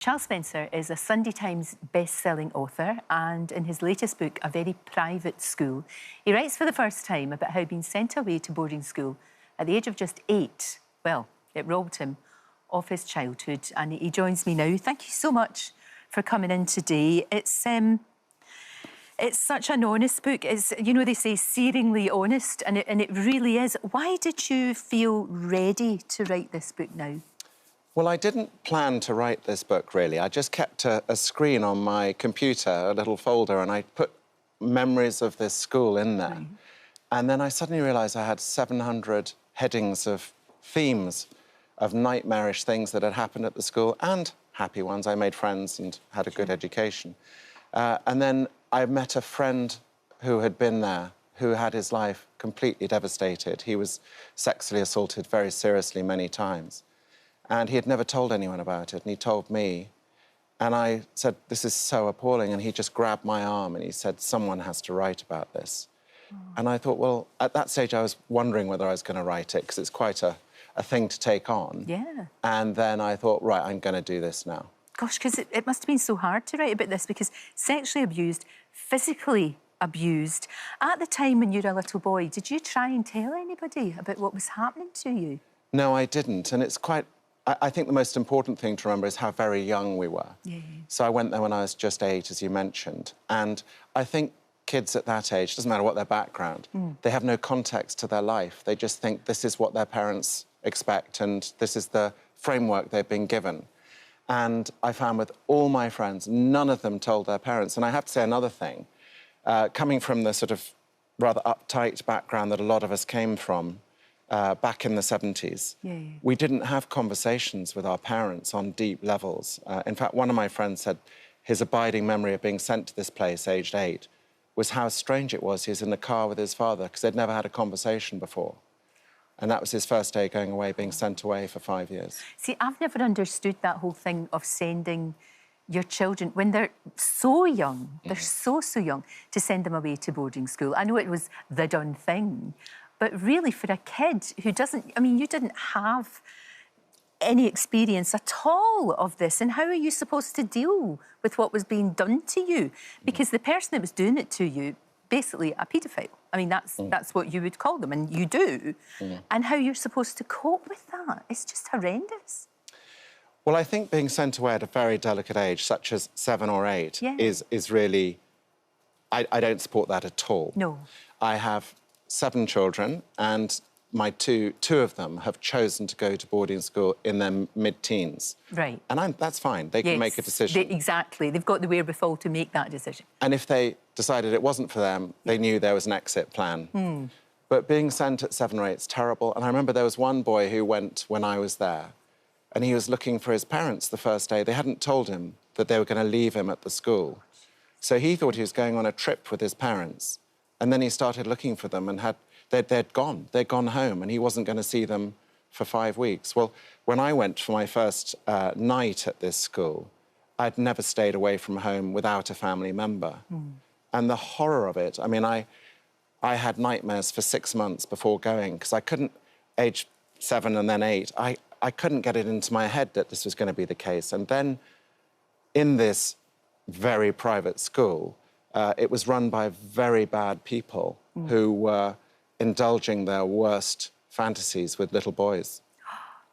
Charles Spencer is a Sunday Times best-selling author, and in his latest book, A Very Private School, he writes for the first time about how being sent away to boarding school at the age of just 8, well, it robbed him of his childhood. And he joins me now. Thank you so much for coming in today. It's such an honest book. It's, you know, they say searingly honest, and it really is. Why did you feel ready to write this book now? Well, I didn't plan to write this book, really. I just kept a screen on my computer, a little folder, and I put memories of this school in there. Right. And then I suddenly realised I had 700 headings of themes of nightmarish things that had happened at the school, and happy ones. I made friends and had a good education. And then I met a friend who had been there, who had his life completely devastated. He was sexually assaulted very seriously many times. And he had never told anyone about it, and he told me. And I said, this is so appalling, and he just grabbed my arm and he said, someone has to write about this. Oh. And I thought, well, at that stage I was wondering whether I was going to write it, because it's quite a thing to take on. Yeah. And then I thought, right, I'm going to do this now. Gosh, because it must have been so hard to write about this, because sexually abused, physically abused. At the time when you were a little boy, did you try and tell anybody about what was happening to you? No, I didn't, and it's quite... I think the most important thing to remember is how very young we were. Yeah. So I went there when I was just 8, as you mentioned, and I think kids at that age, doesn't matter what their background, they have no context to their life. They just think this is what their parents expect and this is the framework they've been given. And I found with all my friends, none of them told their parents. And I have to say another thing, coming from the sort of rather uptight background that a lot of us came from, back in the 70s, we didn't have conversations with our parents on deep levels. In fact, one of my friends said his abiding memory of being sent to this place, aged 8, was how strange it was. He was in the car with his father because they'd never had a conversation before. And that was his first day going away, being sent away for 5 years. See, I've never understood that whole thing of sending your children, when they're so young, they're so young, to send them away to boarding school. I know it was the done thing, but really, for a kid who doesn't... I mean, you didn't have any experience at all of this, and how are you supposed to deal with what was being done to you? Because the person that was doing it to you, basically a paedophile. I mean, that's what you would call them, and you do. And how you're supposed to cope with that, it's just horrendous. Well, I think being sent away at a very delicate age, such as 7 or 8, is really... I don't support that at all. No. I have 7 children, and my two of them have chosen to go to boarding school in their mid-teens. Right. And that's fine. They can make a decision. Exactly. They've got the wherewithal to make that decision. And if they decided it wasn't for them, they knew there was an exit plan. But being sent at 7 or 8 is terrible. And I remember there was one boy who went when I was there, and he was looking for his parents the first day. They hadn't told him that they were going to leave him at the school. So he thought he was going on a trip with his parents. And then he started looking for them, and they'd gone home, and he wasn't going to see them for 5 weeks. Well, when I went for my first night at this school, I'd never stayed away from home without a family member. And the horror of it, I mean, I had nightmares for 6 months before going, because I couldn't, age 7 and then 8, I couldn't get it into my head that this was going to be the case. And then in this very private school, it was run by very bad people who were indulging their worst fantasies with little boys.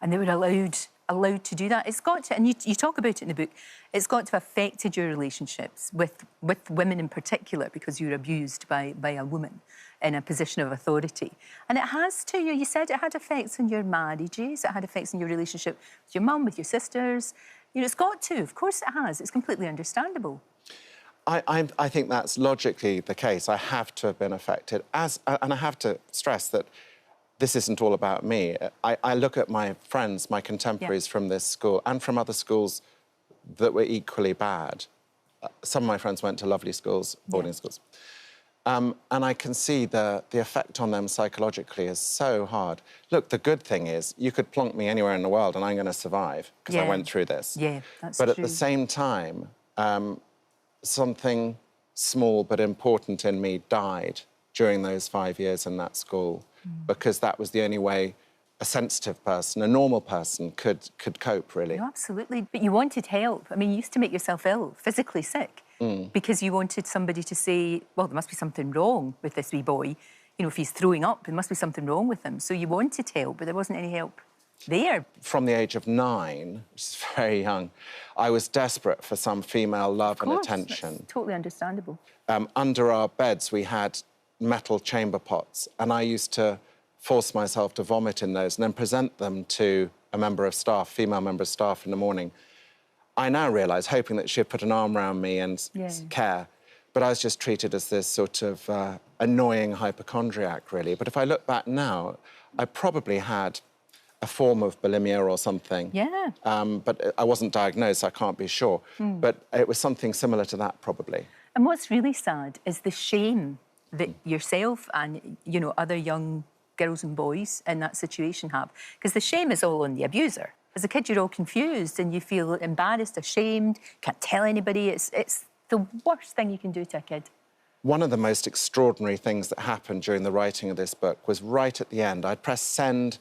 And they were allowed to do that. It's got to, and you talk about it in the book, it's got to have affected your relationships with women in particular, because you were abused by a woman in a position of authority. And it has to you. You said it had effects on your marriages, it had effects on your relationship with your mum, with your sisters. You know, it's got to. Of course it has. It's completely understandable. I think that's logically the case. I have to have been affected. And I have to stress that this isn't all about me. I look at my friends, my contemporaries from this school and from other schools that were equally bad. Some of my friends went to lovely schools, boarding schools. And I can see the effect on them psychologically is so hard. Look, the good thing is you could plonk me anywhere in the world and I'm going to survive because I went through this. Yeah, that's true. But at the same time, something small but important in me died during those 5 years in that school because that was the only way a sensitive person, a normal person, could cope, really. No, absolutely. But you wanted help. I mean, you used to make yourself ill, physically sick, because you wanted somebody to say, well, there must be something wrong with this wee boy. You know, if he's throwing up, there must be something wrong with him. So you wanted help, but there wasn't any help there. From the age of 9, which is very young, I was desperate for some female love and attention. That's totally understandable. Under our beds, we had metal chamber pots, and I used to force myself to vomit in those and then present them to a member of staff, female member of staff, in the morning. I now realise, hoping that she'd put an arm around me and care, but I was just treated as this sort of annoying hypochondriac, really. But if I look back now, I probably had a form of bulimia or something. Yeah. But I wasn't diagnosed, so I can't be sure. But it was something similar to that, probably. And what's really sad is the shame that yourself and, you know, other young girls and boys in that situation have. Because the shame is all on the abuser. As a kid, you're all confused and you feel embarrassed, ashamed, can't tell anybody. It's the worst thing you can do to a kid. One of the most extraordinary things that happened during the writing of this book was right at the end. I'd pressed send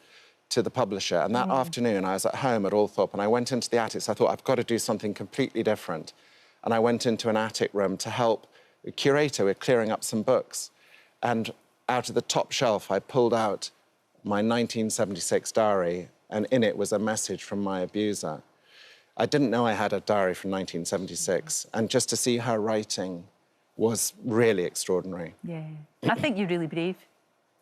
to the publisher, and that afternoon I was at home at Althorpe and I went into the attic. So I thought, I've got to do something completely different. And I went into an attic room to help a curator with clearing up some books. And out of the top shelf, I pulled out my 1976 diary, and in it was a message from my abuser. I didn't know I had a diary from 1976, and just to see her writing was really extraordinary. Yeah. I think you're really brave.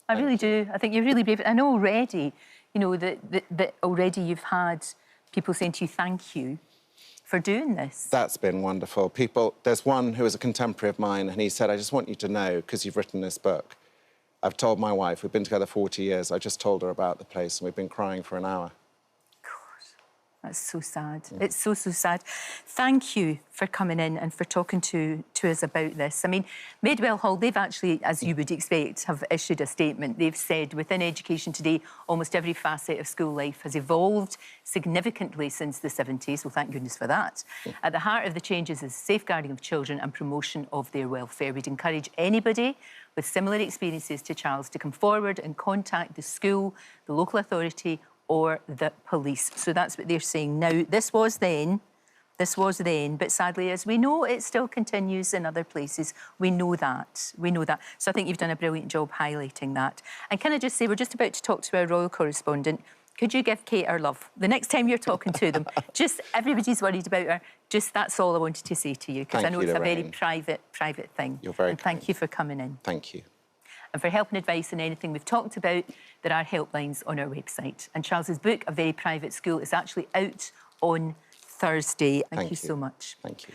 I really do. I think you're really brave. I know already, you know, that already you've had people saying to you, thank you for doing this. That's been wonderful. There's one who is a contemporary of mine, and he said, I just want you to know, because you've written this book, I've told my wife, we've been together 40 years, I just told her about the place, and we've been crying for an hour. That's so sad. It's so, so sad. Thank you for coming in and for talking to us about this. I mean, Maidwell Hall, they've actually, as you would expect, have issued a statement. They've said, within education today, almost every facet of school life has evolved significantly since the 70s. Well, thank goodness for that. At the heart of the changes is safeguarding of children and promotion of their welfare. We'd encourage anybody with similar experiences to Charles to come forward and contact the school, the local authority, or the police. So that's what they're saying now. This was then, but sadly, as we know, it still continues in other places. We know that. So I think you've done a brilliant job highlighting that. And can I just say, we're just about to talk to our royal correspondent. Could you give Kate our love? The next time you're talking to them, just everybody's worried about her. Just that's all I wanted to say to you, because I know it's a very private thing. You're very kind. Thank you for coming in. Thank you. And for help and advice on anything we've talked about, there are helplines on our website. And Charles's book, A Very Private School, is actually out on Thursday. Thank you so much. Thank you.